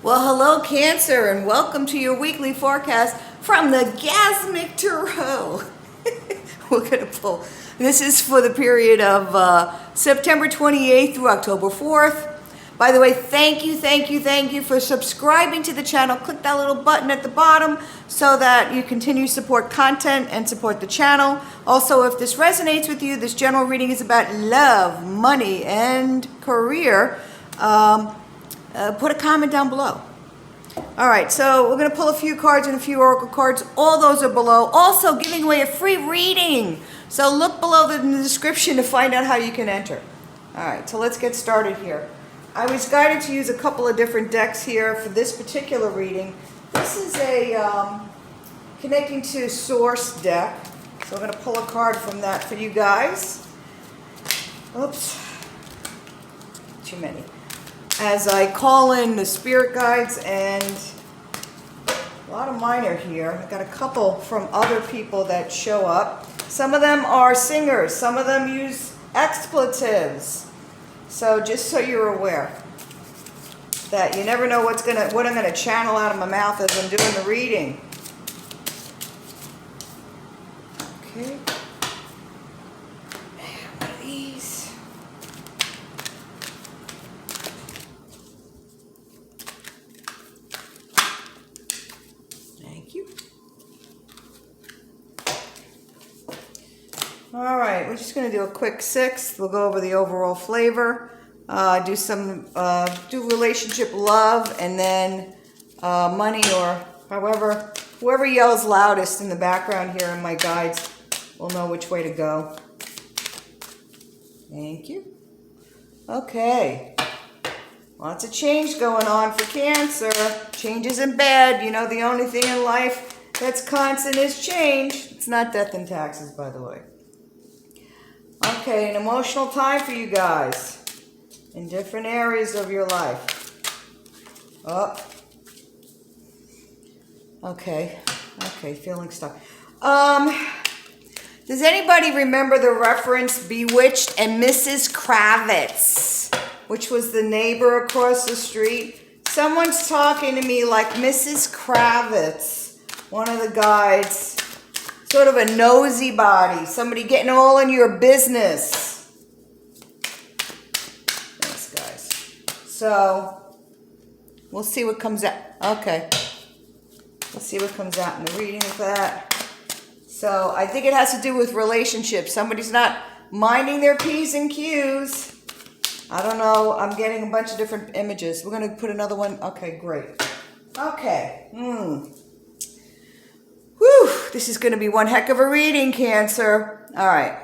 Well, hello, Cancer, and welcome to your weekly forecast from the Gasmic Tarot. We're going to pull. This is for the period of September 28th through October 4th. By the way, thank you for subscribing to the channel. Click that little button at the bottom so that you continue to support content and support the channel. Also, if this resonates with you, this general reading is about love, money, and career. Put a comment down below. All right, so we're going to pull a few cards and a few oracle cards. All those are below. Also, giving away a free reading. So look below in the description to find out how you can enter. All right, so let's get started here. I was guided to use a couple of different decks here for this particular reading. This is a connecting to source deck. So I'm going to pull a card from that for you guys. Oops, too many. As I call in the spirit guides, and a lot of mine are here. I've got a couple from other people that show up. Some of them are singers. Some of them use expletives. So just so you're aware that you never know what I'm gonna channel out of my mouth as I'm doing the reading. Okay. One of these. Thank you. All right, we're just going to do a quick sixth. We'll go over the overall flavor, do relationship love, and then money, or whoever yells loudest in the background here in my guides will know which way to go. Thank you. Okay. Lots of change going on for Cancer. Change isn't bad. You know, the only thing in life that's constant is change. It's not death and taxes, by the way. Okay, an emotional time for you guys in different areas of your life. Oh. Okay, feeling stuck. Does anybody remember the reference Bewitched and Mrs. Kravitz, which was the neighbor across the street? Someone's talking to me like Mrs. Kravitz, one of the guides. Sort of a nosy body. Somebody getting all in your business. Thanks, guys. So, we'll see what comes out. Okay. We'll see what comes out in the reading of that. So, I think it has to do with relationships. Somebody's not minding their P's and Q's. I don't know. I'm getting a bunch of different images. We're going to put another one. Okay, great. Okay. Whew, this is going to be one heck of a reading, Cancer. All right.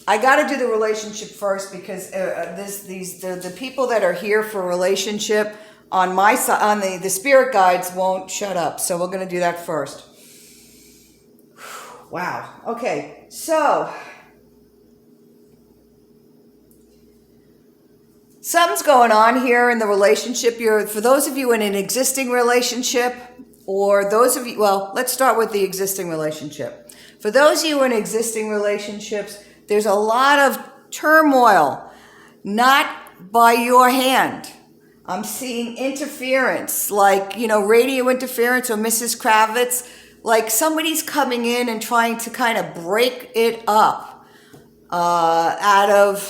I got to do the relationship first because the people that are here for relationship on my side, on the spirit guides, won't shut up. So we're going to do that first. Wow. Okay. So something's going on here in the relationship. For those of you in an existing relationship, or those of you, well, let's start with the existing relationship. For those of you in existing relationships, there's a lot of turmoil, not by your hand. I'm seeing interference, like, radio interference, or Mrs. Kravitz, like somebody's coming in and trying to kind of break it up out of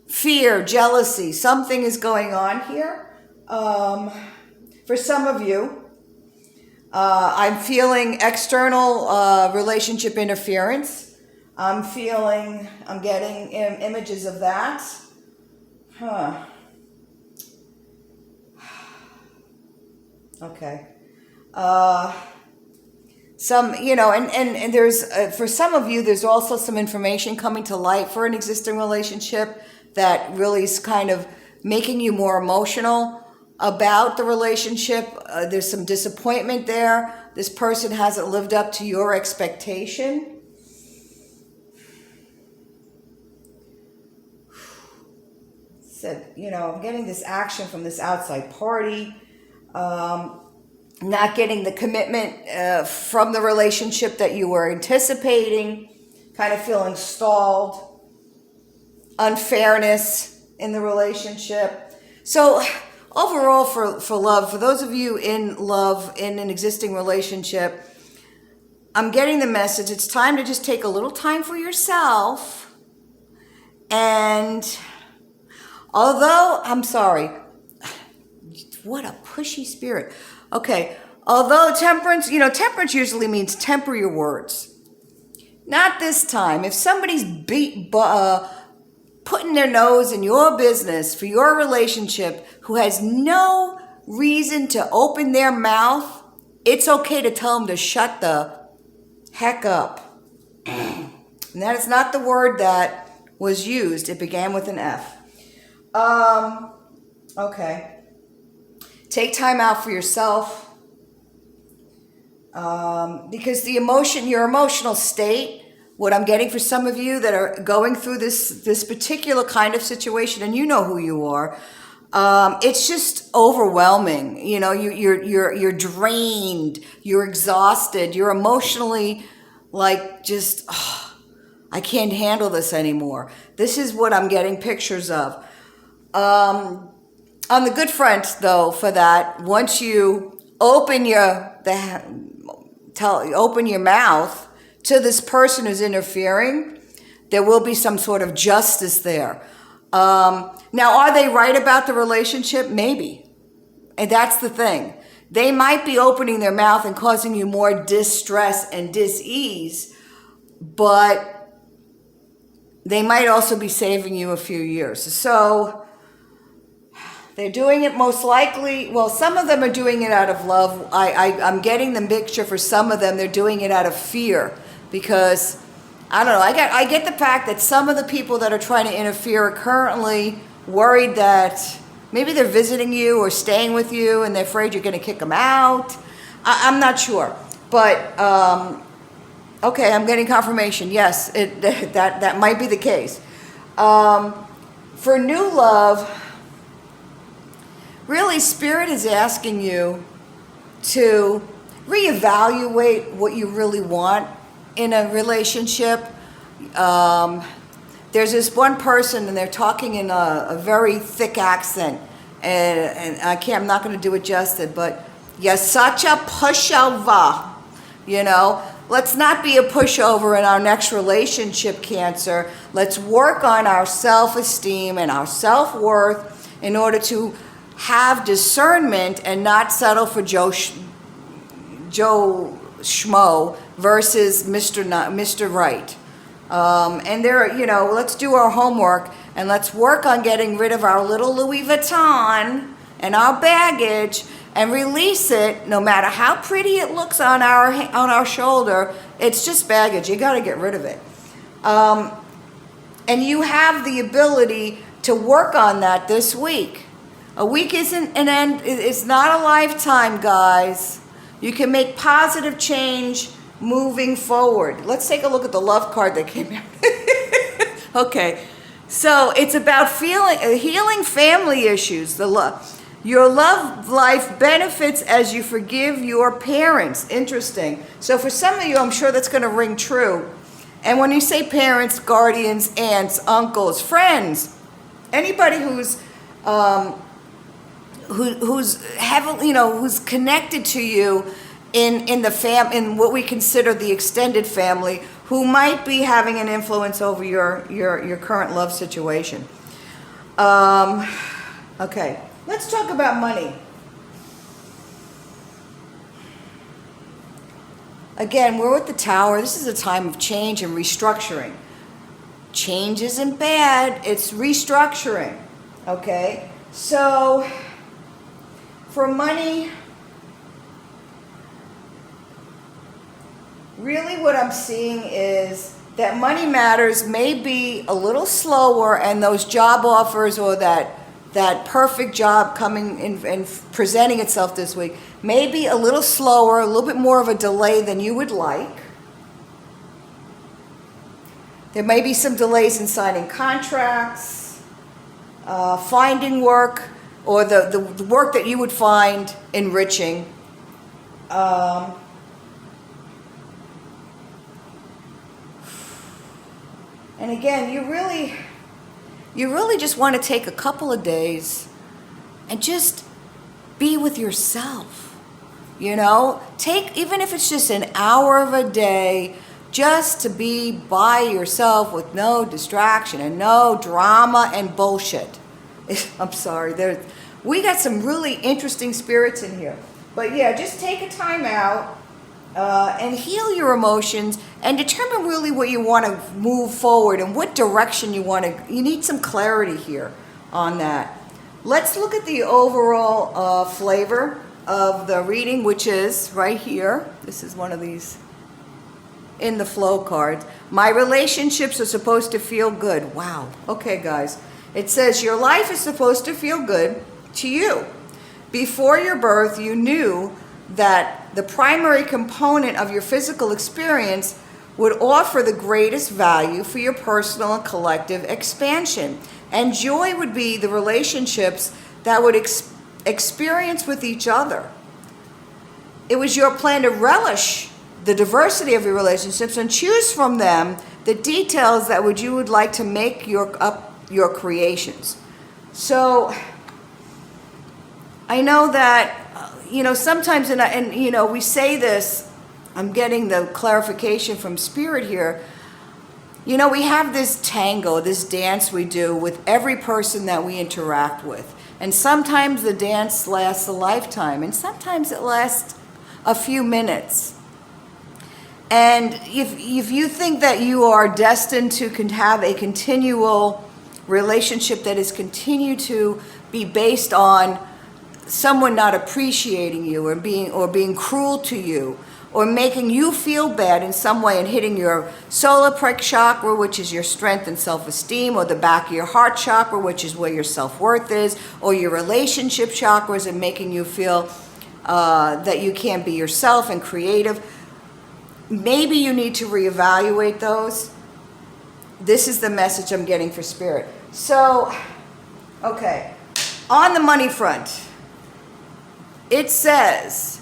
fear, jealousy. Something is going on here. For some of you, I'm feeling external relationship interference. I'm getting images of that. Okay. And there's, for some of you, there's also some information coming to light for an existing relationship that really is kind of making you more emotional about the relationship. There's some disappointment there. This person hasn't lived up to your expectation. Said, I'm getting this action from this outside party. Not getting the commitment from the relationship that you were anticipating. Kind of feeling stalled. Unfairness in the relationship. So overall for love, for those of you in love, in an existing relationship, I'm getting the message. It's time to just take a little time for yourself. And although, I'm sorry, what a pushy spirit. Okay, although temperance, temperance usually means temper your words. Not this time. If somebody's putting their nose in your business for your relationship who has no reason to open their mouth, it's okay to tell them to shut the heck up. And that is not the word that was used. It began with an F. Okay. Take time out for yourself. Because your emotional state, what I'm getting for some of you that are going through this particular kind of situation, and you know who you are, it's just overwhelming. You're drained, you're exhausted, you're emotionally like just, I can't handle this anymore. This is what I'm getting pictures of. On the good front, though, for that, once you open open your mouth to this person who's interfering, there will be some sort of justice there. Now, are they right about the relationship? Maybe. And that's the thing. They might be opening their mouth and causing you more distress and dis-ease, but they might also be saving you a few years. So they're doing it most likely, well, some of them are doing it out of love. I'm getting the picture for some of them, they're doing it out of fear because, I don't know, I get the fact that some of the people that are trying to interfere are currently worried that maybe they're visiting you or staying with you and they're afraid you're going to kick them out. I'm not sure. But, okay, I'm getting confirmation. Yes, that might be the case. For new love, really, Spirit is asking you to reevaluate what you really want in a relationship. There's this one person, and they're talking in a very thick accent, and I'm not going to do it justice, but you're such a pushover, Let's not be a pushover in our next relationship, Cancer. Let's work on our self-esteem and our self-worth in order to have discernment and not settle for Joe Schmo versus Mr. Right. And let's do our homework and let's work on getting rid of our little Louis Vuitton and our baggage and release it. No matter how pretty it looks on our shoulder, it's just baggage. You got to get rid of it. And you have the ability to work on that this week. A week isn't an end. It's not a lifetime, guys. You can make positive change moving forward. Let's take a look at the love card that came out. Okay. So it's about healing family issues. Your love life benefits as you forgive your parents. Interesting. So for some of you, I'm sure that's going to ring true. And when you say parents, guardians, aunts, uncles, friends, anybody who's heavily, who's connected to you in in what we consider the extended family, who might be having an influence over your current love situation. Okay, let's talk about money. Again, we're with the Tower. This is a time of change and restructuring. Change isn't bad, it's restructuring. Okay, so for money, really what I'm seeing is that money matters may be a little slower, and those job offers or that perfect job coming in and presenting itself this week may be a little slower, a little bit more of a delay than you would like. There may be some delays in signing contracts, finding work, or the work that you would find enriching. And again, you really just want to take a couple of days and just be with yourself. You know, take, even if it's just an hour of a day, just to be by yourself with no distraction and no drama and bullshit. I'm sorry, we got some really interesting spirits in here. But yeah, just take a time out and heal your emotions and determine really what you want to move forward and what direction you want to. You need some clarity here on that. Let's look at the overall flavor of the reading, which is right here. This is one of these in the flow cards. My relationships are supposed to feel good. Wow. Okay, guys. It says your life is supposed to feel good to you. Before your birth, you knew that the primary component of your physical experience would offer the greatest value for your personal and collective expansion. And joy would be the relationships that would experience with each other. It was your plan to relish the diversity of your relationships and choose from them the details that you would like to make your creations. So I know that, sometimes, and we say this, I'm getting the clarification from Spirit here. We have this tango, this dance we do with every person that we interact with. And sometimes the dance lasts a lifetime, and sometimes it lasts a few minutes. And if you think that you are destined to have a continual relationship that is continue to be based on someone not appreciating you or being cruel to you or making you feel bad in some way and hitting your solar plexus chakra, which is your strength and self-esteem, or the back of your heart chakra, which is where your self-worth is, or your relationship chakras, and making you feel that you can't be yourself and creative, maybe you need to reevaluate those. This is the message I'm getting for Spirit. So, okay, on the money front, it says,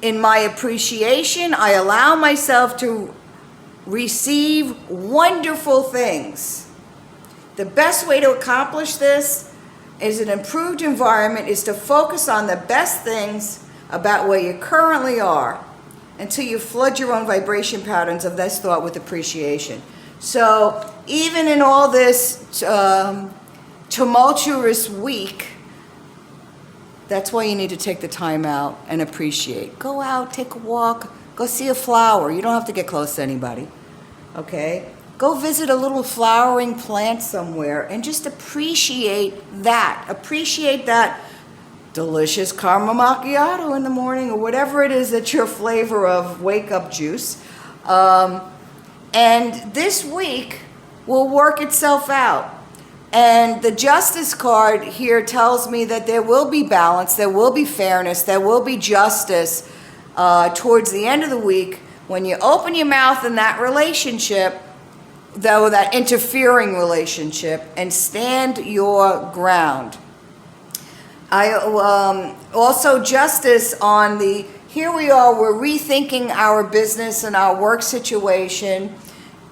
in my appreciation, I allow myself to receive wonderful things. The best way to accomplish this is an improved environment is to focus on the best things about where you currently are until you flood your own vibration patterns of this thought with appreciation. So even in all this tumultuous week, that's why you need to take the time out and appreciate. Go out, take a walk, go see a flower. You don't have to get close to anybody, okay? Go visit a little flowering plant somewhere and just appreciate that. Appreciate that delicious caramel macchiato in the morning or whatever it is that's your flavor of wake-up juice. And this week will work itself out. And the Justice card here tells me that there will be balance, there will be fairness, there will be justice towards the end of the week when you open your mouth in that relationship, though that interfering relationship, and stand your ground. Also justice on here we are, we're rethinking our business and our work situation,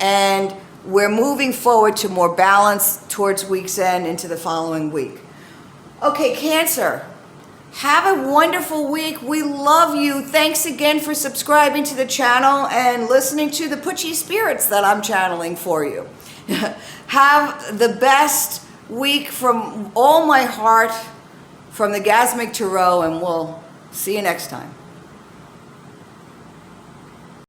and we're moving forward to more balance towards week's end into the following week. Okay, Cancer, have a wonderful week. We love you. Thanks again for subscribing to the channel and listening to the Putchy spirits that I'm channeling for you. Have the best week from all my heart from the Gasmic Tarot, and we'll see you next time.